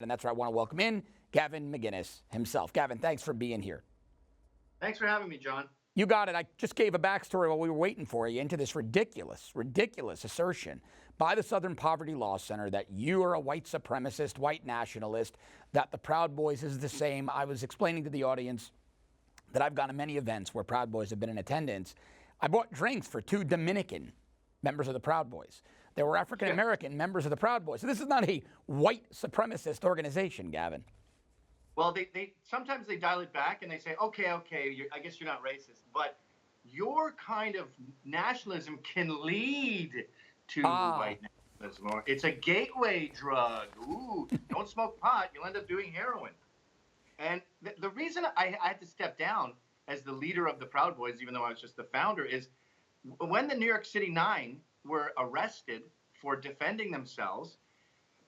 And that's where I want to welcome in Gavin McInnes himself. Gavin, thanks for being here. Thanks for having me, John. You got it. I just gave a backstory while we were waiting for you into this ridiculous assertion by the Southern Poverty Law Center that you are a white supremacist, white nationalist, that the Proud Boys is the same. I was explaining to the audience that I've gone to many events where Proud Boys have been in attendance. I bought drinks for 2 Dominican members of the Proud Boys. There were African American members of the Proud Boys. So this is not a white supremacist organization, Gavin. Well, they sometimes they dial it back and they say, okay, I guess you're not racist, but your kind of nationalism can lead to white nationalism. It's a gateway drug. Ooh, don't smoke pot, you'll end up doing heroin. And the reason I had to step down as the leader of the Proud Boys, even though I was just the founder, is when the New York City 9 were arrested for defending themselves,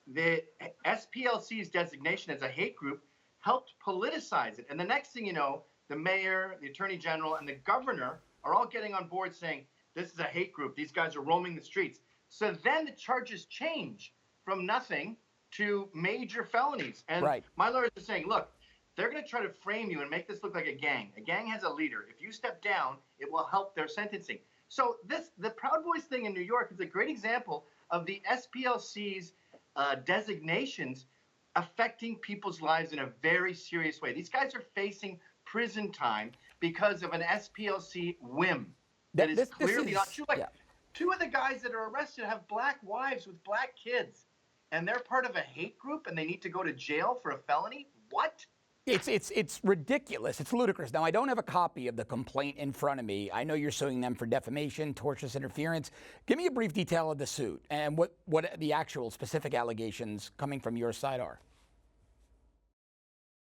the SPLC's designation as a hate group helped politicize it. And the next thing you know, the mayor, the attorney general, and the governor are all getting on board saying, this is a hate group. These guys are roaming the streets. So then the charges change from nothing to major felonies. And my lawyers are saying, look, they're going to try to frame you and make this look like a gang. A gang has a leader. If you step down, it will help their sentencing. So the Proud Boys thing in New York is a great example of the SPLC's designations affecting people's lives in a very serious way. These guys are facing prison time because of an SPLC whim that is clearly not true. Like 2 of the guys that are arrested have black wives with black kids, and they're part of a hate group, and they need to go to jail for a felony? What? It's ridiculous. It's ludicrous. Now, I don't have a copy of the complaint in front of me. I know you're suing them for defamation, tortious interference. Give me a brief detail of the suit and what the actual specific allegations coming from your side are.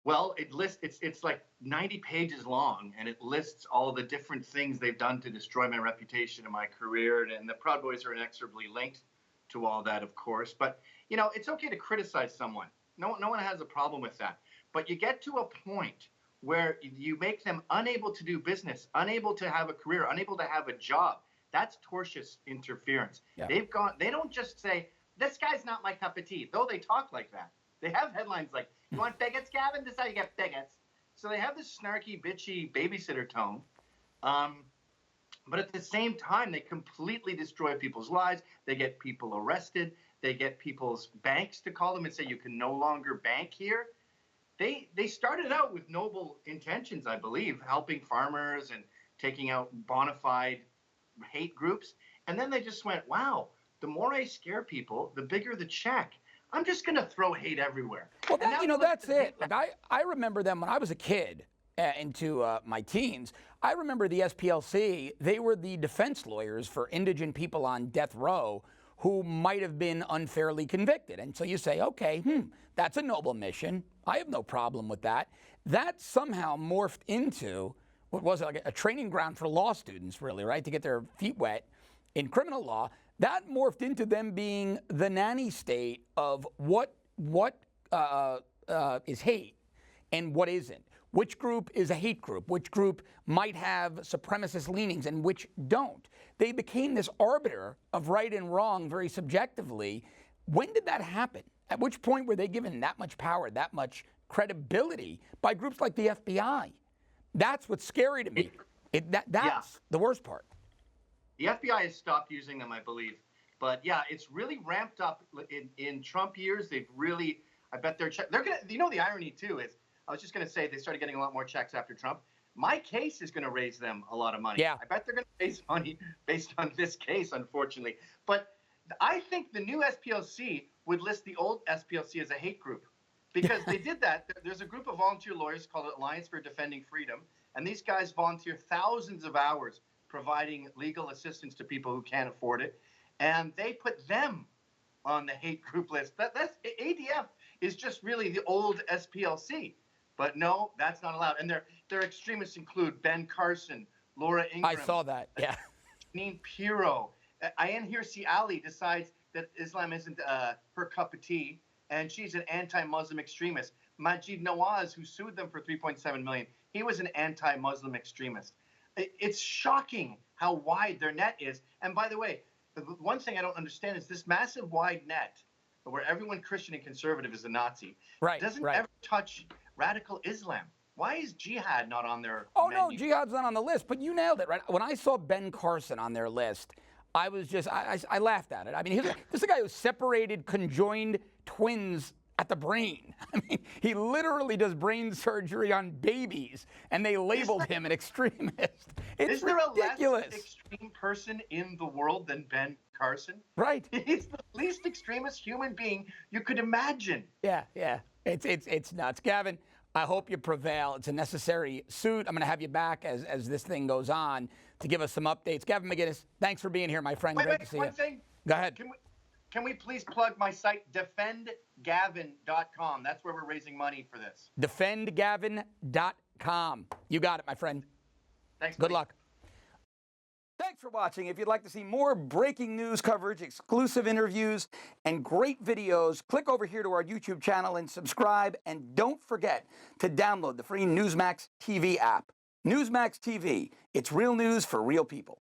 Well, it's like 90 pages long, and it lists all the different things they've done to destroy my reputation and my career. And the Proud Boys are inexorably linked to all that, of course. But, you know, it's okay to criticize someone. No one has a problem with that. But you get to a point where you make them unable to do business, unable to have a career, unable to have a job. That's tortious interference. Yeah. They don't just say, this guy's not my cup of tea, though they talk like that. They have headlines like, you want bigots, Gavin? This is how you get bigots. So they have this snarky, bitchy babysitter tone. But at the same time, they completely destroy people's lives. They get people arrested. They get people's banks to call them and say, you can no longer bank here. They started out with noble intentions, I believe, helping farmers and taking out bona fide hate groups. And then they just went, wow, the more I scare people, the bigger the check. I'm just going to throw hate everywhere. Well, that's it. Like, I remember them when I was a kid into my teens. I remember the SPLC. They were the defense lawyers for indigent people on death row who might have been unfairly convicted. And so you say, okay, that's a noble mission. I have no problem with that. That somehow morphed into, what was it, like a training ground for law students, really, right, to get their feet wet in criminal law. That morphed into them being the nanny state of what is hate and what isn't. Which group is a hate group? Which group might have supremacist leanings and which don't? They became this arbiter of right and wrong very subjectively. When did that happen? At which point were they given that much power, that much credibility by groups like the FBI? That's what's scary to me. That's the worst part. The FBI has stopped using them, I believe. But yeah, it's really ramped up in Trump years. They've really, I bet they're going to, you know, the irony too is, I was just going to say they started getting a lot more checks after Trump. My case is going to raise them a lot of money. Yeah. I bet they're going to raise money based on this case, unfortunately. But I think the new SPLC would list the old SPLC as a hate group because they did that. There's a group of volunteer lawyers called Alliance for Defending Freedom. And these guys volunteer thousands of hours providing legal assistance to people who can't afford it. And they put them on the hate group list. That's ADF is just really the old SPLC. But no, that's not allowed. And their extremists include Ben Carson, Laura Ingraham. I saw that, yeah. Janine Pirro. Ayan Hirsi Ali decides that Islam isn't her cup of tea, and she's an anti-Muslim extremist. Majid Nawaz, who sued them for $3.7 million, he was an anti-Muslim extremist. It's shocking how wide their net is. And by the way, the one thing I don't understand is this massive wide net. where everyone Christian and conservative is a Nazi, Right, doesn't right. ever touch radical Islam. Why is jihad not on their Oh, menu? no, jihad's not on the list, but you nailed it, right? When I saw Ben Carson on their list, I was just, I laughed at it. I mean, this is a guy who separated conjoined twins at the brain. I mean, he literally does brain surgery on babies, and they labeled him an extremist. It's Is there ridiculous. a less extreme person in the world than Ben Carson? Right. He's the least extremist human being you could imagine. Yeah, yeah. It's nuts. Gavin, I hope you prevail. It's a necessary suit. I'm going to have you back as this thing goes on to give us some updates. Gavin McInnes, thanks for being here, my friend. Great to see one you. thing. Go ahead. Can we please plug my site, defendgavin.com? That's where we're raising money for this. Defendgavin.com. You got it, my friend. Thanks. Good luck. Thanks for watching. If you'd like to see more breaking news coverage, exclusive interviews, and great videos, click over here to our YouTube channel and subscribe. And don't forget to download the free Newsmax TV app. Newsmax TV. It's real news for real people.